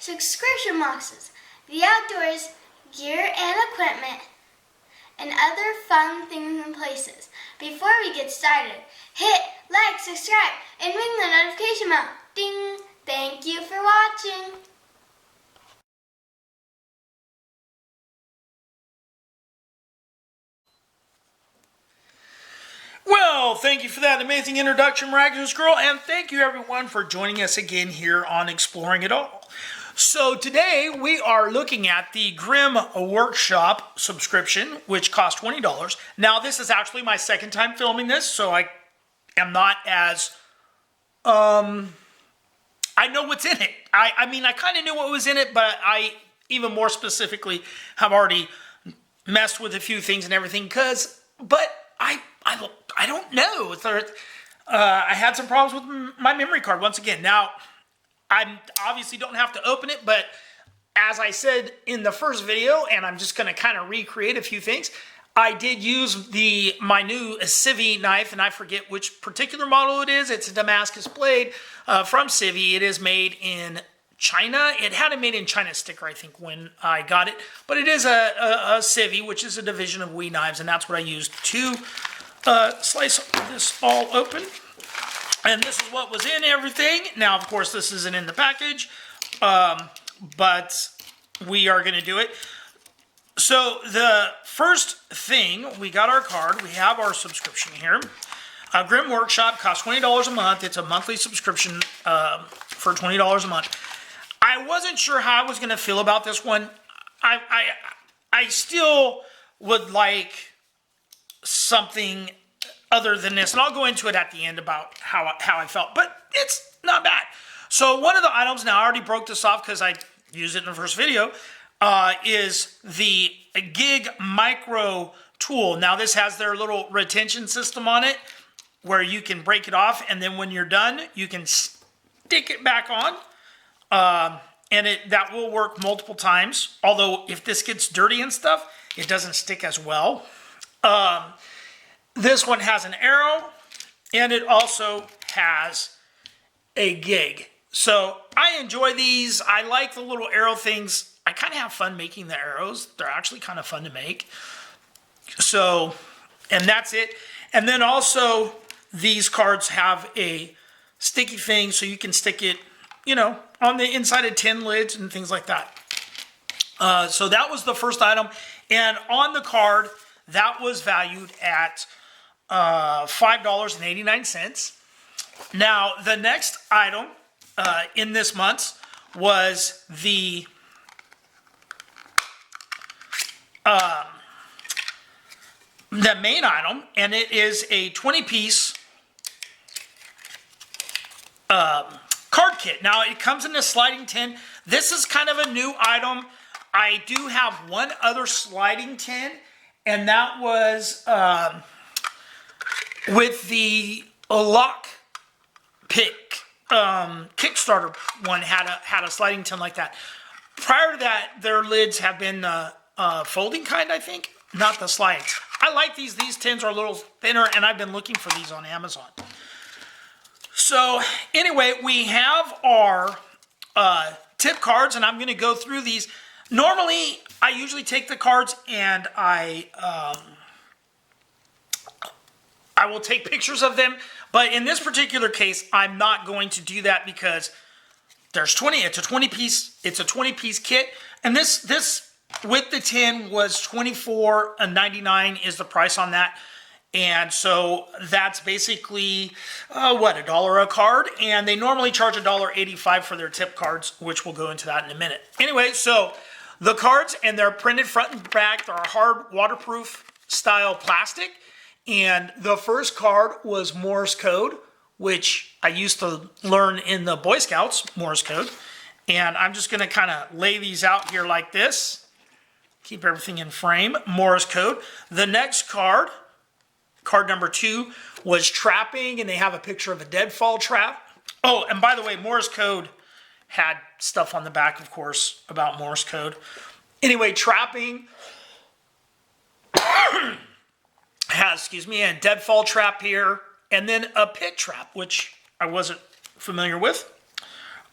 subscription boxes, the outdoors, gear and equipment, and other fun things and places. Before we get started, hit like, subscribe, and ring the notification bell. Ding! Thank you for watching. Well, thank you for that amazing introduction, Miraculous Girl, and thank you everyone for joining us again here on Exploring It All. So today we are looking at the Grimm Workshop subscription, which costs $20. Now this is actually my second time filming this, so I am not as, I know what's in it. I mean, I kind of knew what was in it, but I even more specifically have already messed with a few things and everything, but I don't know. I had some problems with my memory card once again. Now, I obviously don't have to open it, but as I said in the first video, and I'm just going to kind of recreate a few things, I did use my new Civi knife, and I forget which particular model it is. It's a Damascus blade from Civi. It is made in China. It had a made in China sticker, I think, when I got it, but it is a Civi, which is a division of WE knives, and that's what I used to slice this all open. And this is what was in everything. Now, of course, this isn't in the package, but we are going to do it. So the first thing, we got our card. We have our subscription here. Grimm Workshop costs $20 a month. It's a monthly subscription for $20 a month. I wasn't sure how I was going to feel about this one. I still would like something other than this, and I'll go into it at the end about how I felt, but it's not bad. So one of the items, now I already broke this off because I used it in the first video, is the Gig Micro tool. Now this has their little retention system on it where you can break it off, and then when you're done, you can stick it back on, and that will work multiple times. Although if this gets dirty and stuff, it doesn't stick as well. This one has an arrow, and it also has a gig. So I enjoy these. I like the little arrow things. I kind of have fun making the arrows. They're actually kind of fun to make. So, and that's it. And then also these cards have a sticky thing so you can stick it, you know, on the inside of tin lids and things like that. So that was the first item. And on the card, that was valued at $5.89. Now, the next item in this month was the main item, and it is a 20-piece card kit. Now, it comes in a sliding tin. This is kind of a new item. I do have one other sliding tin, and that was with the Lock Pick Kickstarter one had a sliding tin like that. Prior to that, their lids have been folding kind, I think, not the sliding. I like these. These tins are a little thinner, and I've been looking for these on Amazon. So anyway, we have our tip cards, and I'm going to go through these. Normally, I usually take the cards and I will take pictures of them, but in this particular case, I'm not going to do that because there's 20. It's a 20-piece kit, and this with the tin was $24.99 is the price on that, and so that's basically what, $1 a card, and they normally charge $1.85 for their tip cards, which we'll go into that in a minute. Anyway, so the cards, and they're printed front and back. They're hard waterproof style plastic. And the first card was Morse code, which I used to learn in the Boy Scouts, Morse code. And I'm just going to kind of lay these out here like this. Keep everything in frame. Morse code. The next card, card number 2, was trapping, and they have a picture of a deadfall trap. Oh, and by the way, Morse code had stuff on the back, of course, about Morse code. Anyway, trapping has, excuse me, a deadfall trap here, and then a pit trap, which I wasn't familiar with.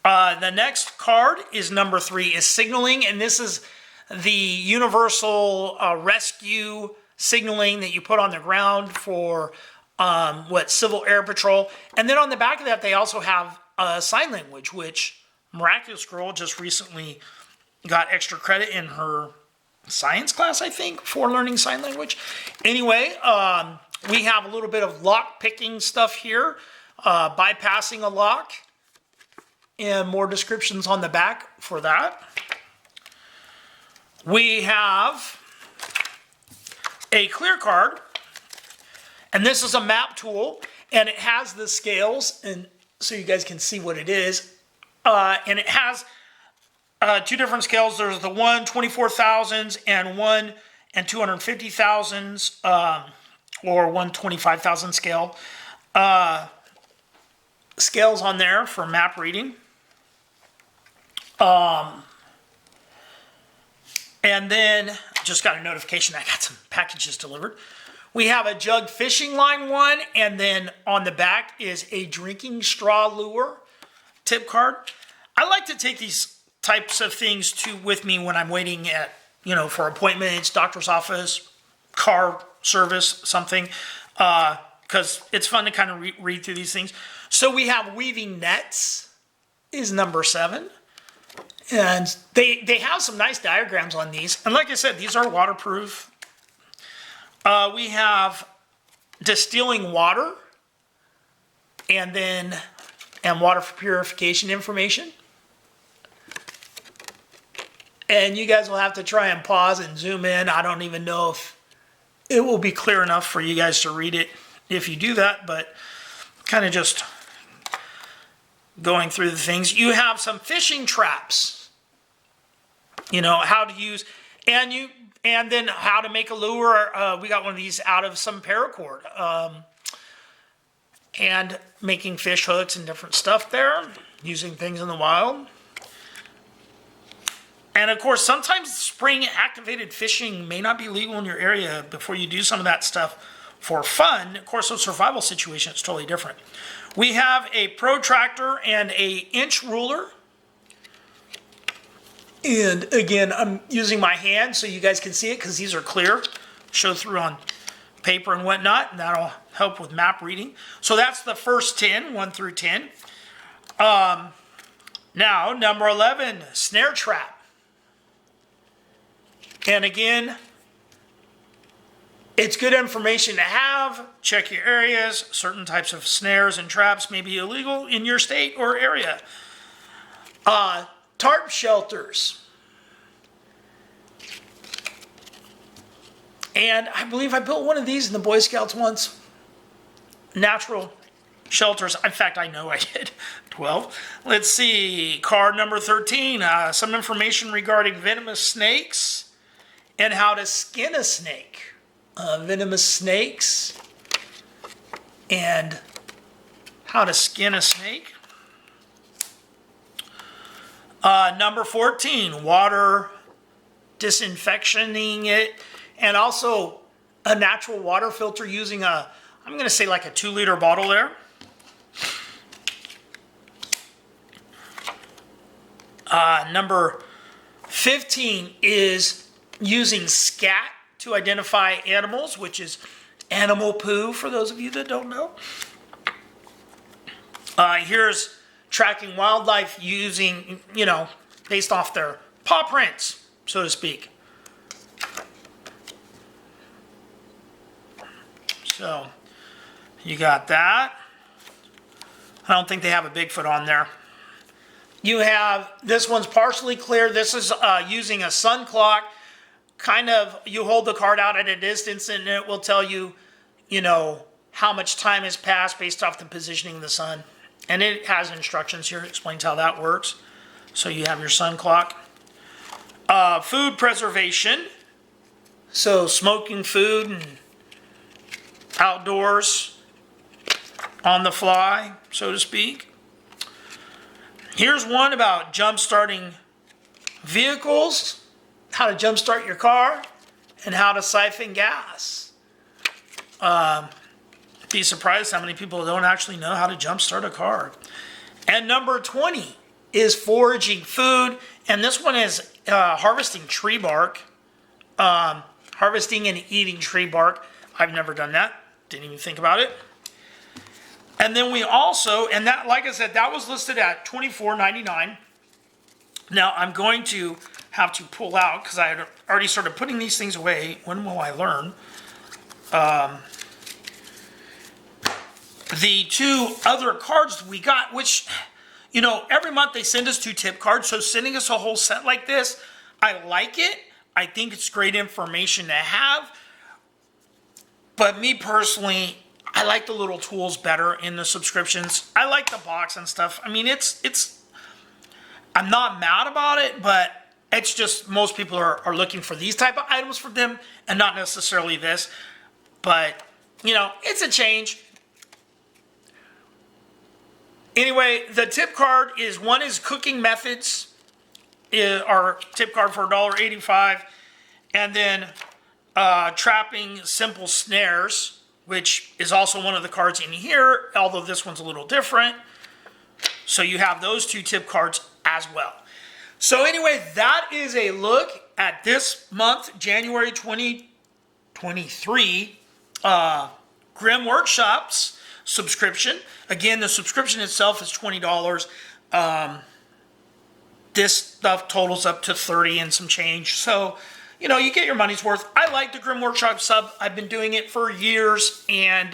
The next card is number 3, is signaling, and this is the universal rescue signaling that you put on the ground for Civil Air Patrol. And then on the back of that, they also have sign language, which Miraculous Girl just recently got extra credit in her science class, I think, for learning sign language. Anyway, we have a little bit of lock picking stuff here, bypassing a lock, and more descriptions on the back for that. We have a clear card, and this is a map tool, and it has the scales, and so you guys can see what it is. And it has 2 different scales. There's the 1 24,000s and 1 and 250,000s, or 1 25,000 scale. Scales on there for map reading. And then just got a notification I got some packages delivered. We have a jug fishing line one, and then on the back is a drinking straw lure tip card. I like to take these types of things with me when I'm waiting at, for appointments, doctor's office, car service, something, because it's fun to kind of read through these things. So we have weaving nets is number 7. And they have some nice diagrams on these. And like I said, these are waterproof. We have distilling water and water for purification information. And you guys will have to try and pause and zoom in. I don't even know if it will be clear enough for you guys to read it if you do that, but kind of just going through the things. You have some fishing traps. How to use, and then how to make a lure. We got one of these out of some paracord, and making fish hooks and different stuff there, using things in the wild. And of course, sometimes spring activated fishing may not be legal in your area before you do some of that stuff for fun. Of course, a survival situation is totally different. We have a protractor and a inch ruler. And again, I'm using my hand so you guys can see it because these are clear. Show through on paper and whatnot, and that'll help with map reading. So that's the first 10, 1 through 10. Now, number 11, snare trap. And again, it's good information to have. Check your areas. Certain types of snares and traps may be illegal in your state or area. Tarp shelters. And I believe I built one of these in the Boy Scouts once. Natural shelters. In fact, I know I did. 12. Let's see. Card number 13. Some information regarding venomous snakes and how to skin a snake. Venomous snakes and how to skin a snake. Number 14, water disinfectioning it, and also a natural water filter using I'm going to say like a 2-liter bottle there. Number 15 is using scat to identify animals, which is animal poo for those of you that don't know. Here's tracking wildlife using, based off their paw prints, so to speak. So, you got that. I don't think they have a Bigfoot on there. You have, this one's partially clear. This is using a sun clock. Kind of, you hold the card out at a distance and it will tell you, how much time has passed based off the positioning of the sun. And it has instructions here. It explains how that works. So you have your sun clock. Food preservation. So smoking food and outdoors on the fly, so to speak. Here's one about jump-starting vehicles. How to jump-start your car and how to siphon gas. Be surprised how many people don't actually know how to jumpstart a car. And number 20 is foraging food, and this one is harvesting tree bark. Harvesting and eating tree bark. I've never done that. Didn't even think about it. And then we also, and that, like I said, that was listed at $24.99. Now I'm going to have to pull out because I had already started putting these things away. When will I learn? The two other cards we got, which, you know, every month they send us 2 tip cards. So sending us a whole set like this, I like it. I think it's great information to have. But me personally, I like the little tools better in the subscriptions. I like the box and stuff. I mean, it's I'm not mad about it, but it's just most people are looking for these type of items for them and not necessarily this. But, you know, it's a change. Anyway, the tip card is, one is cooking methods, our tip card for $1.85, and then trapping simple snares, which is also one of the cards in here, although this one's a little different. So you have those 2 tip cards as well. So anyway, that is a look at this month, January 2023, Grimm Workshops subscription. Again, the subscription itself is $20. This stuff totals up to $30 and some change. So, you know, you get your money's worth. I like the Grimm Workshop sub. I've been doing it for years, and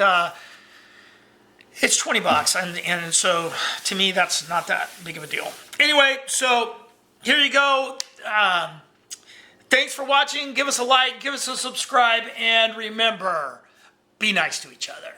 it's $20. And so, to me, that's not that big of a deal. Anyway, so here you go. Thanks for watching. Give us a like, give us a subscribe, and remember, be nice to each other.